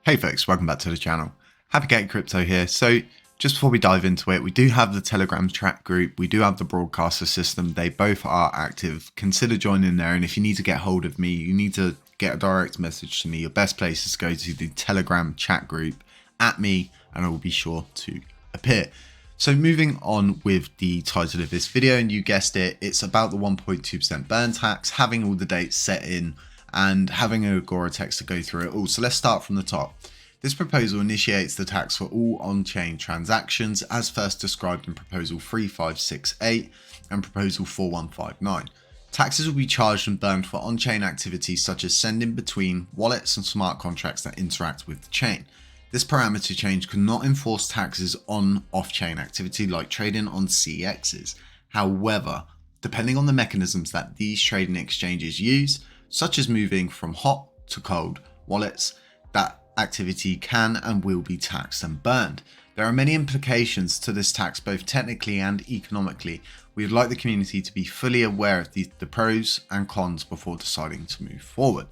Hey folks, welcome back to the channel. Happy Getting Crypto here. So just before we dive into it, we do have the Telegram chat group, we do have the broadcaster system, they both are active. Consider joining there, and if you need to get hold of me, you need to get a direct message to me, your best place is to go to the Telegram chat group, at me, and I will be sure to appear. So moving on with the title of this video, and you guessed it, it's about the 1.2% burn tax, having all the dates set in, and having an Agora text to go through it all. So let's start from the top. This proposal initiates the tax for all on-chain transactions as first described in Proposal 3568 and Proposal 4159. Taxes will be charged and burned for on-chain activities such as sending between wallets and smart contracts that interact with the chain. This parameter change cannot enforce taxes on off-chain activity like trading on CEXs. However, depending on the mechanisms that these trading exchanges use, such as moving from hot to cold wallets, that activity can and will be taxed and burned. There are many implications to this tax, both technically and economically. We would like the community to be fully aware of the pros and cons before deciding to move forward.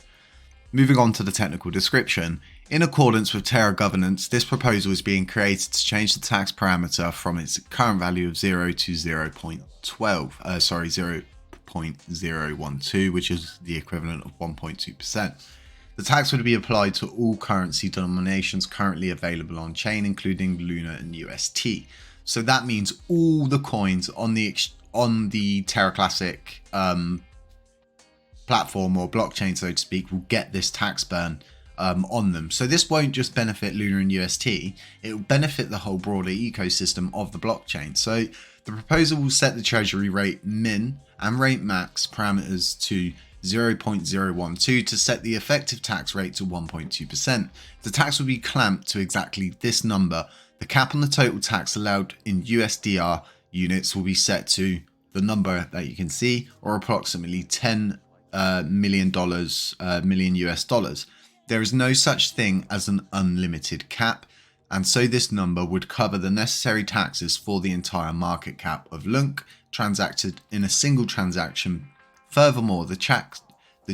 Moving on to the technical description. In accordance with Terra governance, this proposal is being created to change the tax parameter from its current value of 0 to 0.012, which is the equivalent of 1.2%. The tax would be applied to all currency denominations currently available on chain, including Luna and UST. So that means all the coins on the Terra Classic platform or blockchain, so to speak, will get this tax burn on them. So this won't just benefit Luna and UST, it will benefit the whole broader ecosystem of the blockchain. So the proposal will set the treasury rate min and rate max parameters to 0.012 to set the effective tax rate to 1.2%. The tax will be clamped to exactly this number. The cap on the total tax allowed in USDR units will be set to the number that you can see, or approximately $10 million US dollars. There is no such thing as an unlimited cap, and so this number would cover the necessary taxes for the entire market cap of LUNC transacted in a single transaction. Furthermore, the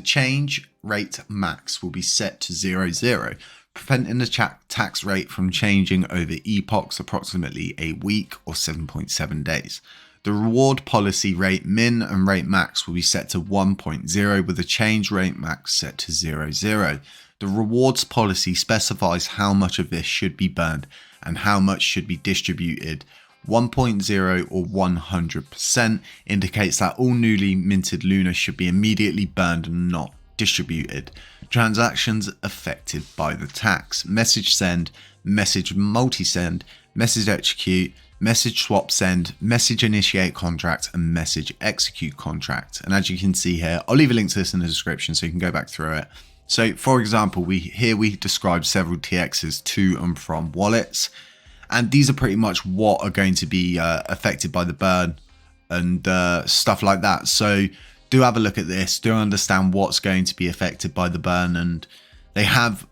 change rate max will be set to 0.0, preventing the tax rate from changing over epochs, approximately a week or 7.7 days. The reward policy rate min and rate max will be set to 1.0 with the change rate max set to 0.0. The rewards policy specifies how much of this should be burned and how much should be distributed. 1.0 or 100% indicates that all newly minted Luna should be immediately burned and not distributed. Transactions affected by the tax: message send, message multi-send, message execute, message swap send, message initiate contract, and message execute contract. And as you can see here, I'll leave a link to this in the description so you can go back through it. So for example, we described several TXs to and from wallets, and these are pretty much what are going to be affected by the burn and stuff like that. So do have a look at this, do understand what's going to be affected by the burn. And they have,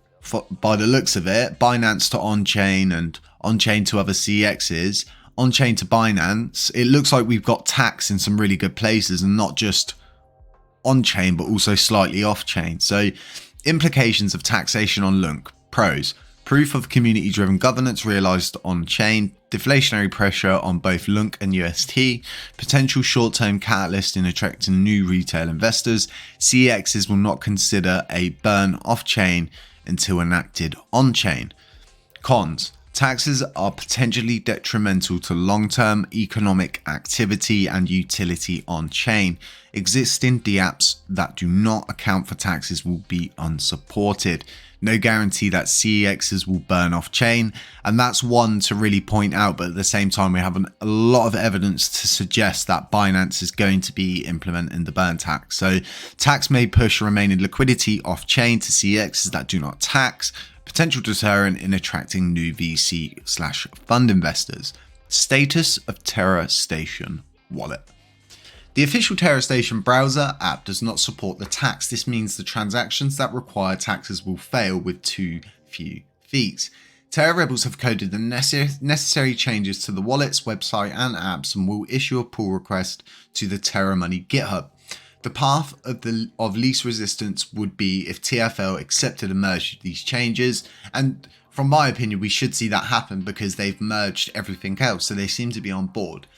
by the looks of it, Binance to on-chain and on-chain to other CEXs, on-chain to Binance. It looks like we've got tax in some really good places, and not just on-chain but also slightly off-chain. So implications of taxation on LUNC. Pros: proof of community-driven governance realized on-chain, deflationary pressure on both LUNC and UST, potential short-term catalyst in attracting new retail investors. CEXs will not consider a burn off-chain until enacted on-chain. Cons: taxes are potentially detrimental to long-term economic activity and utility on-chain. Existing dApps that do not account for taxes will be unsupported. No guarantee that CEXs will burn off-chain, and that's one to really point out, but at the same time we have a lot of evidence to suggest that Binance is going to be implementing the burn tax. So tax may push remaining liquidity off-chain to CEXs that do not tax, potential deterrent in attracting new VC/fund investors. Status of Terra Station wallet. The official Terra Station browser app does not support the tax. This means the transactions that require taxes will fail with too few fees. Terra Rebels have coded the necessary changes to the wallet's website and apps and will issue a pull request to the Terra Money GitHub. The path of least resistance would be if TFL accepted and merged these changes, and from my opinion we should see that happen because they've merged everything else, so they seem to be on board.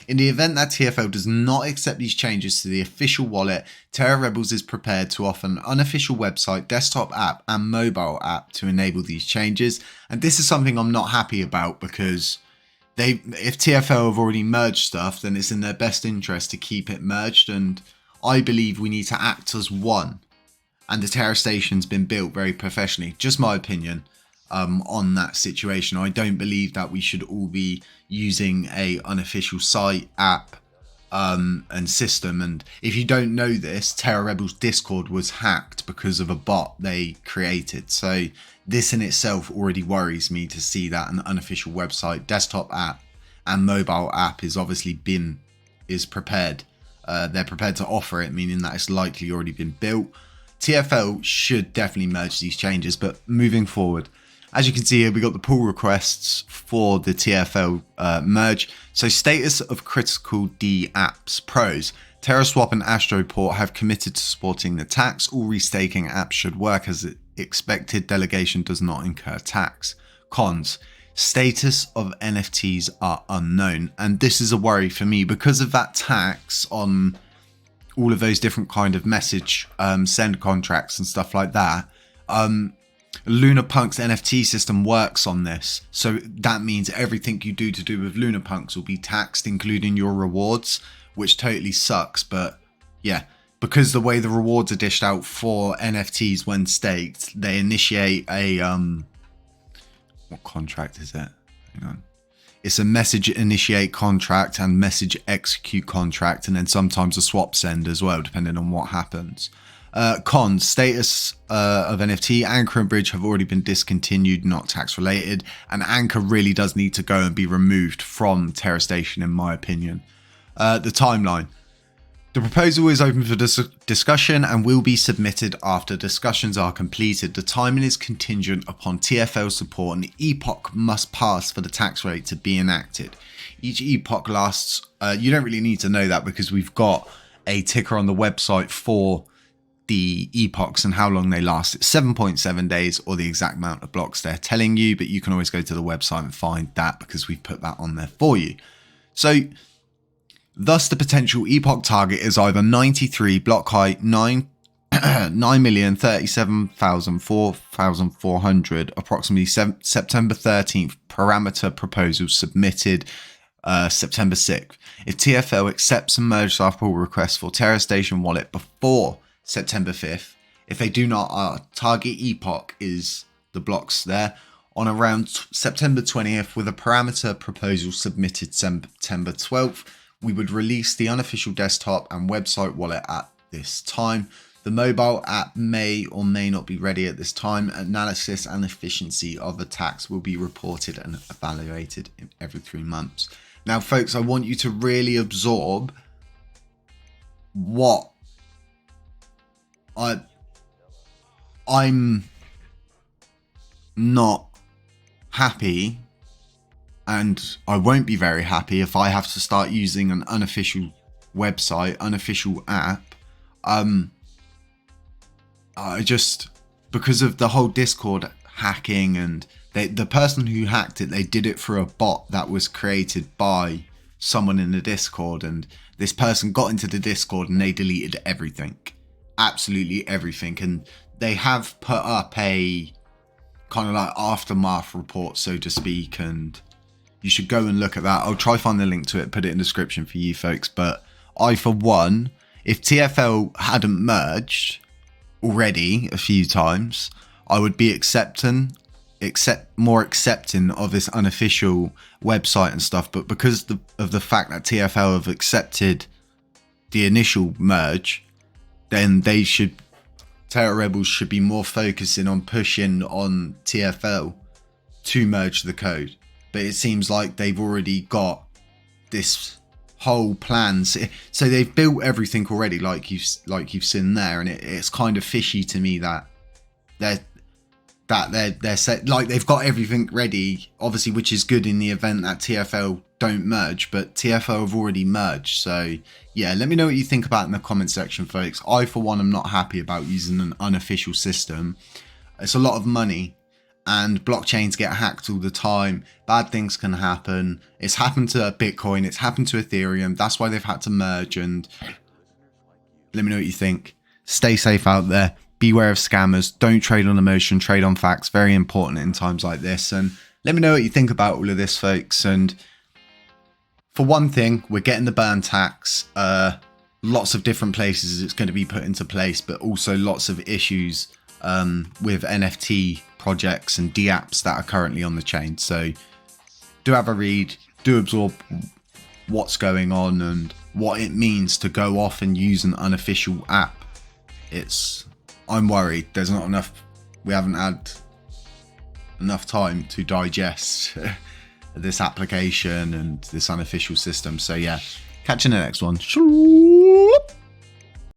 In the event that TFL does not accept these changes to the official wallet, Terra Rebels is prepared to offer an unofficial website, desktop app and mobile app to enable these changes. And this is something I'm not happy about, because if TFL have already merged stuff, then it's in their best interest to keep it merged, and I believe we need to act as one. And the Terra Station's been built very professionally. Just my opinion on that situation. I don't believe that we should all be using a unofficial site, app and system. And if you don't know this, Terra Rebels Discord was hacked because of a bot they created. So this in itself already worries me to see that an unofficial website, desktop app and mobile app is prepared. They're prepared to offer it, meaning that it's likely already been built. TFL should definitely merge these changes, but moving forward, as you can see here, we got the pull requests for the TFL merge. So status of critical D apps. Pros: TerraSwap and Astroport have committed to supporting the tax. All restaking apps should work as expected. Delegation does not incur tax. Cons: status of NFTs are unknown. And this is a worry for me because of that tax on all of those different kind of message send contracts and stuff like that. LUNAPunk's NFT system works on this, so that means everything you do to do with LUNAPunks will be taxed, including your rewards, which totally sucks. But yeah, because the way the rewards are dished out for NFTs when staked, they initiate a what contract is it? Hang on. It's a message initiate contract and message execute contract, and then sometimes a swap send as well, depending on what happens. Cons: status of NFT. Anchor and Bridge have already been discontinued, not tax related, and Anchor really does need to go and be removed from Terra Station in my opinion. The timeline. The proposal is open for discussion and will be submitted after discussions are completed. The timing is contingent upon TFL support, and the epoch must pass for the tax rate to be enacted. Each epoch lasts, you don't really need to know that because we've got a ticker on the website for the epochs and how long they last. It's 7.7 days, or the exact amount of blocks they're telling you, but you can always go to the website and find that because we've put that on there for you. So thus the potential epoch target is either 93 block height, 9,037,400, approximately September 13th, parameter proposal submitted September 6th. If TFL accepts and merges our pull request for Terra Station wallet before September 5th, if they do not, our target epoch is the blocks there on around September 20th, with a parameter proposal submitted September 12th. We would release the unofficial desktop and website wallet at this time. The mobile app may or may not be ready at this time. Analysis and efficiency of attacks will be reported and evaluated every 3 months. Now, folks, I want you to really absorb what I'm not happy, and I won't be very happy if I have to start using an unofficial website, unofficial app. I just, because of the whole Discord hacking, and the person who hacked it, they did it through a bot that was created by someone in the Discord, and this person got into the Discord and they deleted everything. Absolutely everything. And they have put up a kind of like aftermath report, so to speak, and you should go and look at that. I'll try find the link to it, put it in the description for you folks. But I, for one, if TFL hadn't merged already a few times, I would be more accepting of this unofficial website and stuff. But because of the fact that TFL have accepted the initial merge, then Terra Rebels should be more focusing on pushing on TFL to merge the code. But it seems like they've already got this whole plan. So they've built everything already, like you've seen there, and it's kind of fishy to me that that they're set, like they've got everything ready, obviously, which is good in the event that TFL don't merge, but TFL have already merged. So yeah, let me know what you think about it in the comment section, folks. I for one am not happy about using an unofficial system. It's a lot of money, and blockchains get hacked all the time. Bad things can happen. It's happened to Bitcoin, it's happened to Ethereum. That's why they've had to merge. And let me know what you think. Stay safe out there. Beware of scammers. Don't trade on emotion, trade on facts. Very important in times like this. And let me know what you think about all of this, folks. And for one thing, we're getting the burn tax. Lots of different places it's going to be put into place, but also lots of issues with NFT projects and dApps that are currently on the chain. So do have a read, do absorb what's going on and what it means to go off and use an unofficial app. I'm worried there's not enough, we haven't had enough time to digest this application and this unofficial system. So yeah, catch you in the next one.